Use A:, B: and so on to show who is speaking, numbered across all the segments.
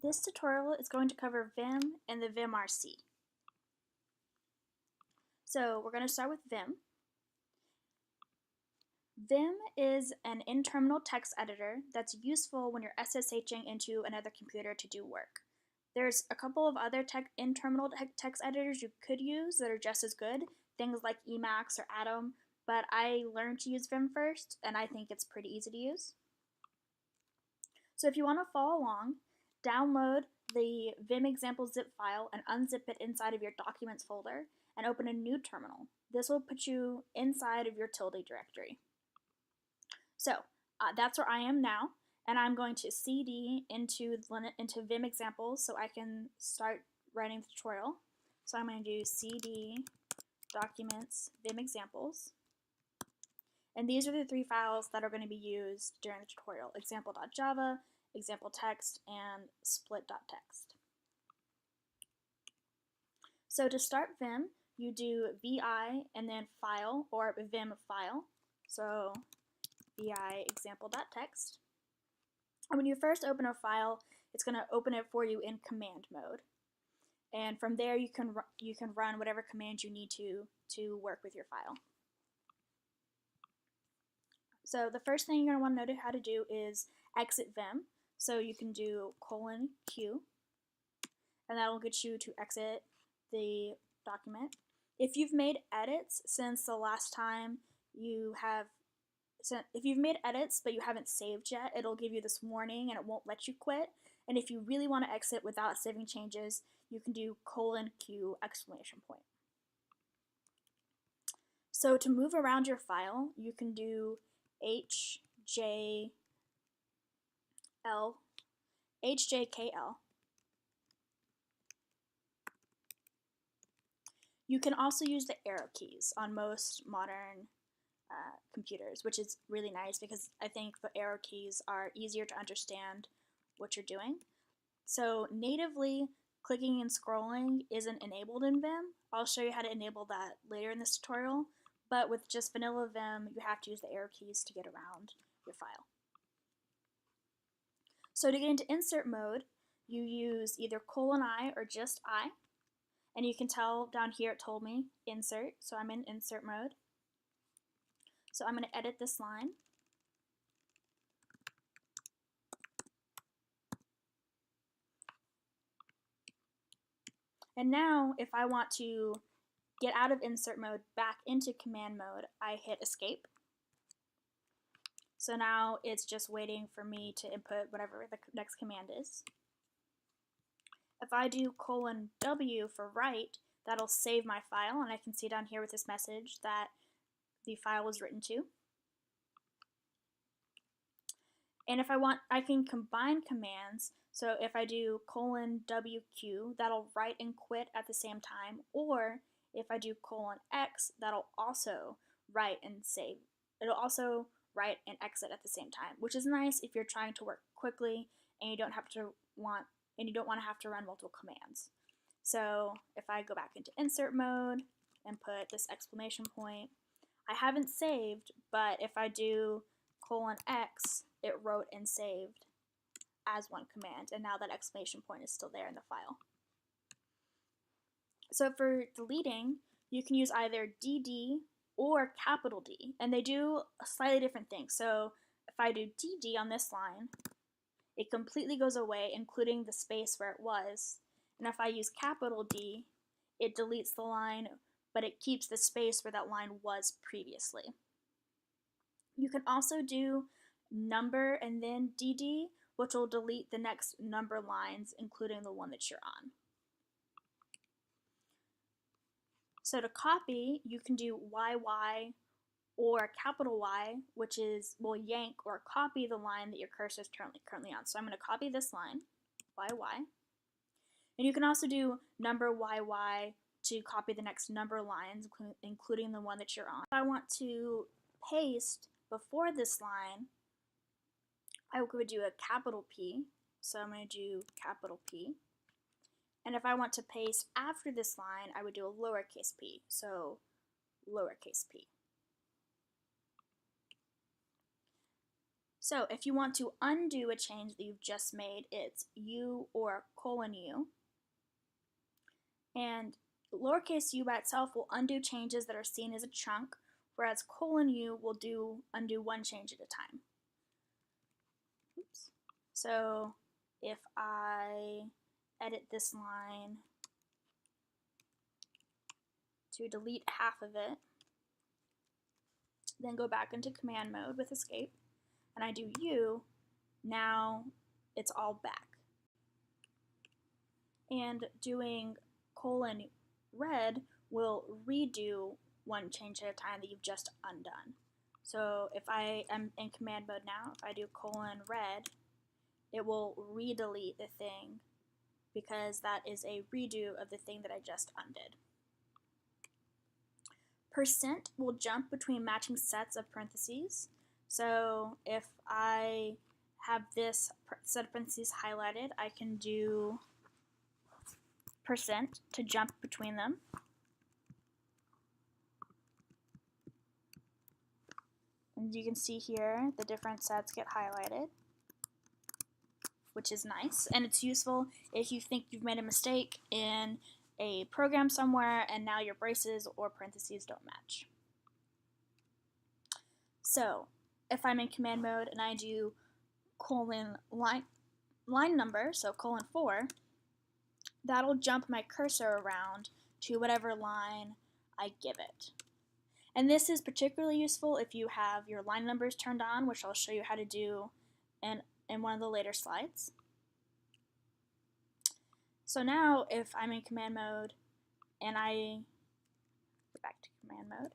A: This tutorial is going to cover Vim and the vimrc. So we're going to start with Vim. Vim is an in-terminal text editor that's useful when you're SSHing into another computer to do work. There's a couple of other in-terminal text editors you could use that are just as good, things like Emacs or Atom, but I learned to use Vim first, and I think it's pretty easy to use. So if you want to follow along, download the Vim example zip file and unzip it inside of your Documents folder and open a new terminal. This will put you inside of your tilde directory. So that's where I am now, and I'm going to cd into Vim examples so I can start writing the tutorial. So I'm going to do cd documents Vim examples. And these are the three files that are going to be used during the tutorial: example.java, example.txt, and split.txt. So to start Vim, you do vi and then file, or vim file. So vi example.txt. And when you first open a file, it's going to open it for you in command mode. And from there, you can run whatever commands you need to work with your file. So the first thing you're going to want to know how to do is exit Vim. So you can do :q, and that will get you to exit the document. If you've made edits since the last time if you've made edits but you haven't saved yet, it'll give you this warning and it won't let you quit. And if you really want to exit without saving changes, you can do :q exclamation point. So to move around your file, you can do HJKL. You can also use the arrow keys on most modern computers, which is really nice because I think the arrow keys are easier to understand what you're doing. So natively, clicking and scrolling isn't enabled in Vim. I'll show you how to enable that later in this tutorial, but with just vanilla Vim, you have to use the arrow keys to get around your file. So to get into insert mode, you use either :I or just I, and you can tell down here it told me insert, so I'm in insert mode. So I'm going to edit this line. And now if I want to get out of insert mode back into command mode, I hit escape. So now it's just waiting for me to input whatever the next command is. If I do :W for write, that'll save my file, and I can see down here with this message that the file was written to. And if I want, I can combine commands. So if I do :WQ, that'll write and quit at the same time, or if I do :X, that'll also write and save. It'll also write and exit at the same time, which is nice if you're trying to work quickly and you don't want to have to run multiple commands. So if I go back into insert mode and put this exclamation point, I haven't saved, but if I do :X, it wrote and saved as one command, and now that exclamation point is still there in the file. So for deleting, you can use either DD or D, and they do a slightly different thing. So if I do DD on this line, it completely goes away, including the space where it was. And if I use D, it deletes the line, but it keeps the space where that line was previously. You can also do number and then DD, which will delete the next number lines, including the one that you're on. So to copy, you can do YY or Y, which will yank or copy the line that your cursor is currently on. So I'm going to copy this line, YY. And you can also do number YY to copy the next number lines, including the one that you're on. If I want to paste before this line, I would do a P, so I'm going to do P. And if I want to paste after this line, I would do a lowercase p, so lowercase p. So if you want to undo a change that you've just made, it's U or :U. And lowercase u by itself will undo changes that are seen as a chunk, whereas :U will undo one change at a time. Oops. So if I edit this line to delete half of it, then go back into command mode with escape, and I do U, now it's all back. And doing :red will redo one change at a time that you've just undone. So if I am in command mode now, if I do :red, it will redelete the thing because that is a redo of the thing that I just undid. % will jump between matching sets of parentheses. So if I have this set of parentheses highlighted, I can do % to jump between them. And you can see here the different sets get highlighted, which is nice. And it's useful if you think you've made a mistake in a program somewhere and now your braces or parentheses don't match. So if I'm in command mode and I do line number, so :4, that'll jump my cursor around to whatever line I give it. And this is particularly useful if you have your line numbers turned on, which I'll show you how to do in one of the later slides. So now if I'm in command mode and I go back to command mode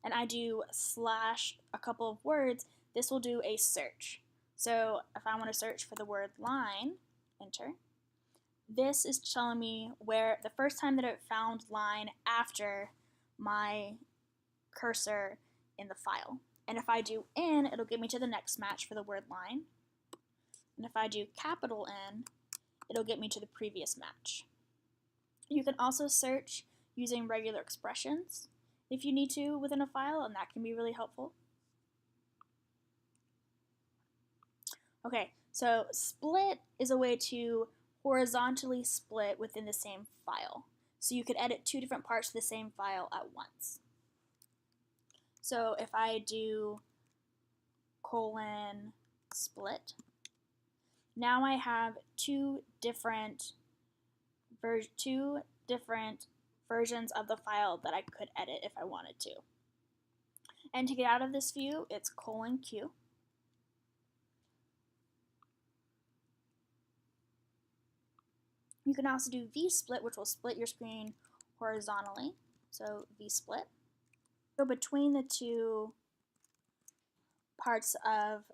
A: and I do / a couple of words, this will do a search. So if I want to search for the word line, enter. This is telling me where the first time that it found line after my cursor in the file. And if I do N, it'll get me to the next match for the word line. And if I do N, it'll get me to the previous match. You can also search using regular expressions if you need to within a file, and that can be really helpful. Okay, so split is a way to horizontally split within the same file. So you could edit two different parts of the same file at once. So if I do :split, now I have two different versions of the file that I could edit if I wanted to. And to get out of this view, it's :Q. You can also do vsplit, which will split your screen horizontally. So vsplit. So between the two parts of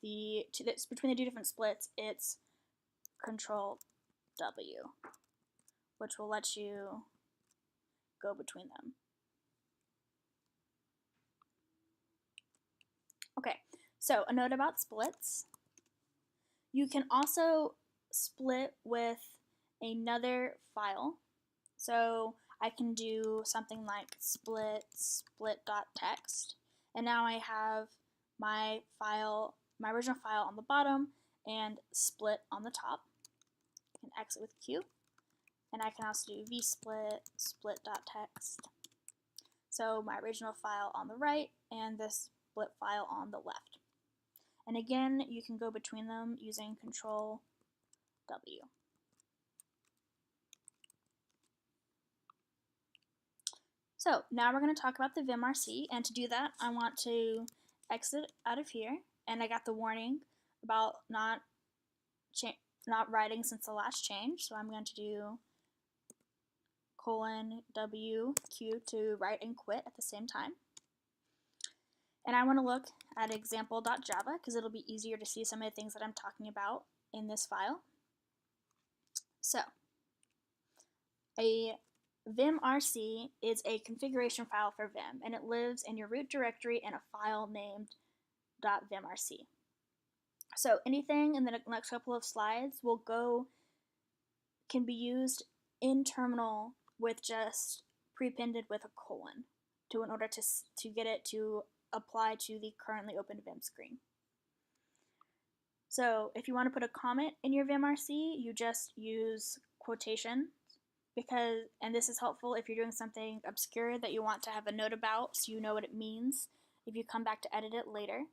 A: between the two different splits, it's Control W, which will let you go between them. Okay, so a note about splits. You can also split with another file. So I can do something like split.txt, and now I have my original file on the bottom and split on the top. I can exit with Q, and I can also do vsplit split.txt. So my original file on the right and this split file on the left. And again, you can go between them using Control W. So now we're going to talk about the vimrc, and to do that I want to exit out of here, and I got the warning about not writing since the last change, so I'm going to do :WQ to write and quit at the same time. And I want to look at example.java because it'll be easier to see some of the things that I'm talking about in this file. So a vimrc is a configuration file for Vim, and it lives in your root directory in a file named .vimrc. So anything in the next couple of slides can be used in terminal with just prepended with a : in order to get it to apply to the currently open Vim screen. So if you want to put a comment in your vimrc, you just use quotation, and this is helpful if you're doing something obscure that you want to have a note about so you know what it means if you come back to edit it later.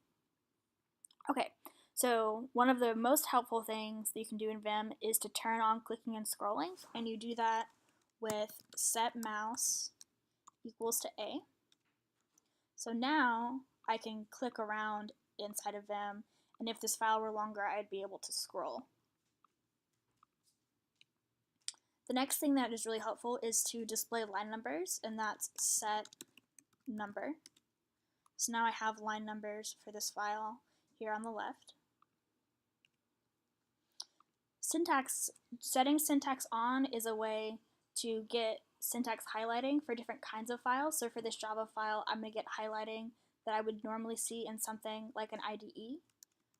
A: Okay, so one of the most helpful things that you can do in Vim is to turn on clicking and scrolling, and you do that with set mouse equals to A. So now I can click around inside of Vim, and if this file were longer, I'd be able to scroll. The next thing that is really helpful is to display line numbers, and that's set number. So now I have line numbers for this file here on the left. Syntax, setting syntax on is a way to get syntax highlighting for different kinds of files. So for this Java file, I'm going to get highlighting that I would normally see in something like an IDE.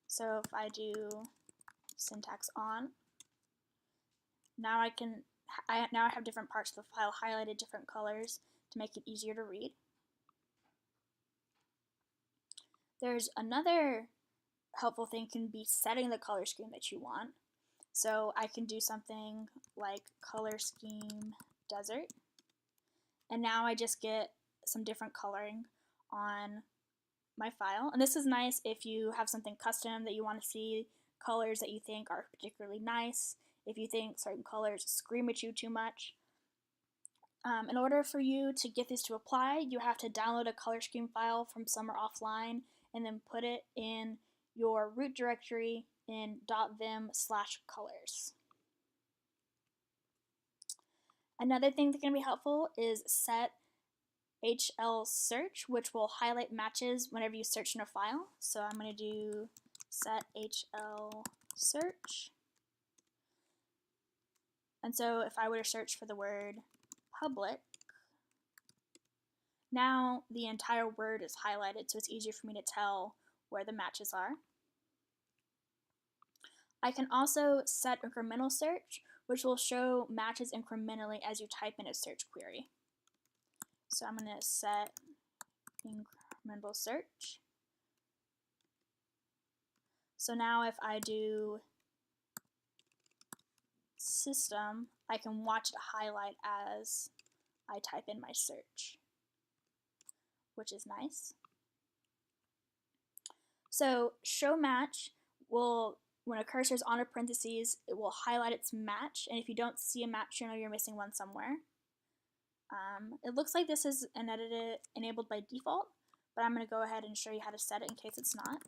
A: So if I do syntax on, now I have different parts of the file highlighted different colors to make it easier to read. There's another helpful thing can be setting the color scheme that you want. So I can do something like color scheme desert, and now I just get some different coloring on my file. And this is nice if you have something custom that you want to see colors that you think are particularly nice, if you think certain colors scream at you too much. In order for you to get this to apply, you have to download a color scheme file from somewhere offline and then put it in your root directory in .vim/colors. Another thing that can be helpful is set HL search, which will highlight matches whenever you search in a file. So I'm going to do set HL search. And so if I were to search for the word public, now the entire word is highlighted, so it's easier for me to tell where the matches are. I can also set incremental search, which will show matches incrementally as you type in a search query. So I'm going to set incremental search. So now if I do system, I can watch it highlight as I type in my search, which is nice. So show match will, when a cursor is on a parentheses, it will highlight its match, and if you don't see a match, you know you're missing one somewhere. It looks like this is enabled by default, but I'm going to go ahead and show you how to set it in case it's not.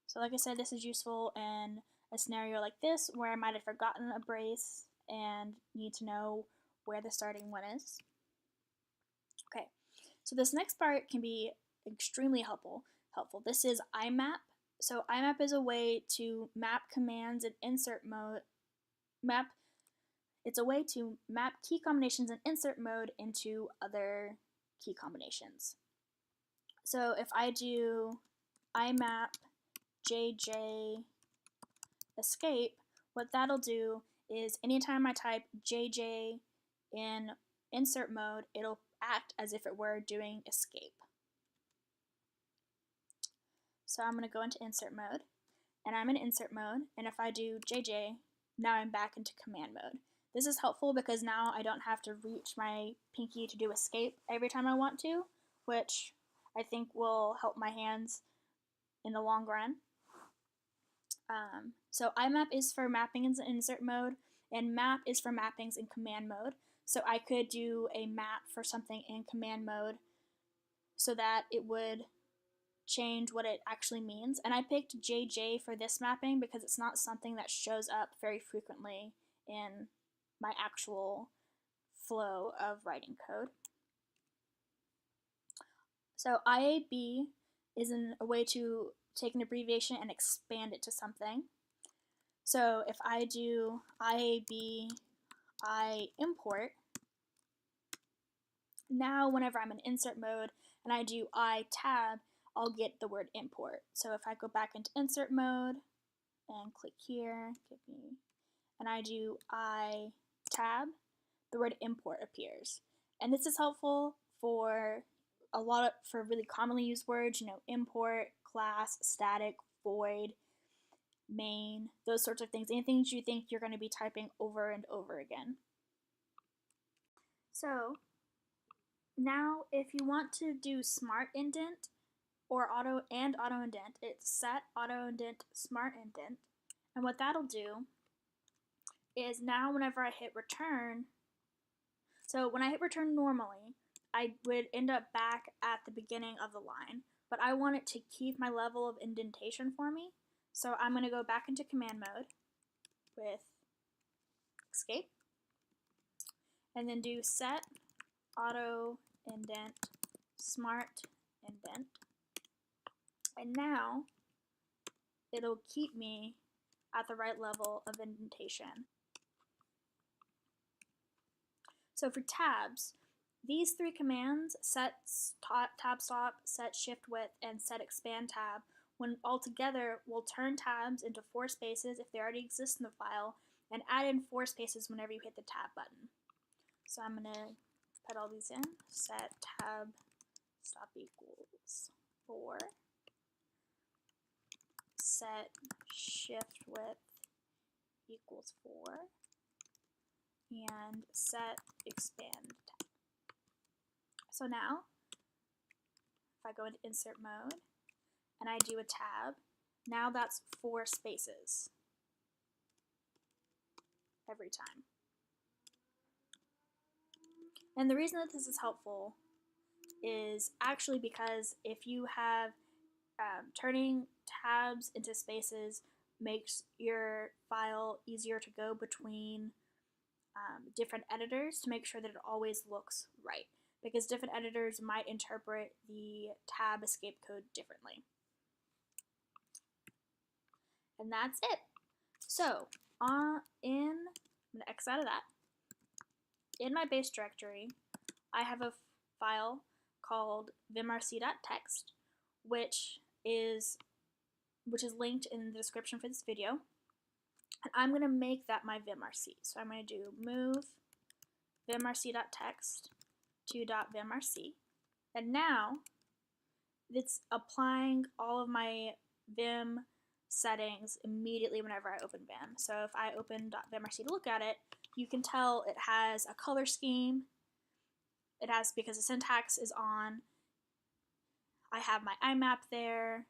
A: So like I said, this is useful in a scenario like this where I might have forgotten a brace and need to know where the starting one is. Okay, so this next part can be extremely helpful. This is IMAP. So IMAP is a way to map commands in insert mode. It's a way to map key combinations in insert mode into other key combinations. So if I do IMAP JJ escape, what that'll do is anytime I type JJ in insert mode, it'll act as if it were doing escape. So I'm going to go into insert mode, and I'm in insert mode, and if I do JJ, now I'm back into command mode. This is helpful because now I don't have to reach my pinky to do escape every time I want to, which I think will help my hands in the long run. So IMAP is for mapping in insert mode, and map is for mappings in command mode. So I could do a map for something in command mode so that it would change what it actually means. And I picked JJ for this mapping because it's not something that shows up very frequently in my actual flow of writing code. So IAB is a way to take an abbreviation and expand it to something. So if I do IAB I import, now whenever I'm in insert mode and I do I tab, I'll get the word import. So if I go back into insert mode and click here, and I do I tab, the word import appears. And this is helpful for for really commonly used words, import, class, static, void, main, those sorts of things. Anything you think you're going to be typing over and over again. So now if you want to do smart indent or auto indent, it's set auto indent smart indent. And what that'll do is now whenever I hit return, so when I hit return normally, I would end up back at the beginning of the line, but I want it to keep my level of indentation for me. So I'm going to go back into command mode with escape and then do set auto indent smart indent. And now it'll keep me at the right level of indentation. So for tabs, these three commands, set tab stop, set shift width, and set expand tab, when all together will turn tabs into 4 spaces if they already exist in the file, and add in 4 spaces whenever you hit the tab button. So I'm going to put all these in. Set tab stop equals 4. Set shift width equals 4. And set expand tab. So now, if I go into insert mode and I do a tab, now that's 4 spaces every time. And the reason that this is helpful is actually because if you have turning tabs into spaces makes your file easier to go between different editors to make sure that it always looks right, because different editors might interpret the tab escape code differently. And that's it. So I'm going to X out of that. In my base directory, I have a file called vimrc.txt, which is linked in the description for this video. And I'm going to make that my vimrc. So I'm going to do move vimrc.txt to .vimrc. And now it's applying all of my Vim settings immediately whenever I open Vim. So if I open .vimrc to look at it, you can tell it has a color scheme. It has, because the syntax is on, I have my IMAP there,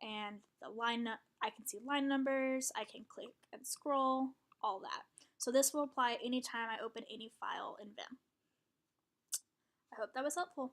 A: and the line, I can see line numbers, I can click and scroll, all that. So this will apply anytime I open any file in Vim. I hope that was helpful.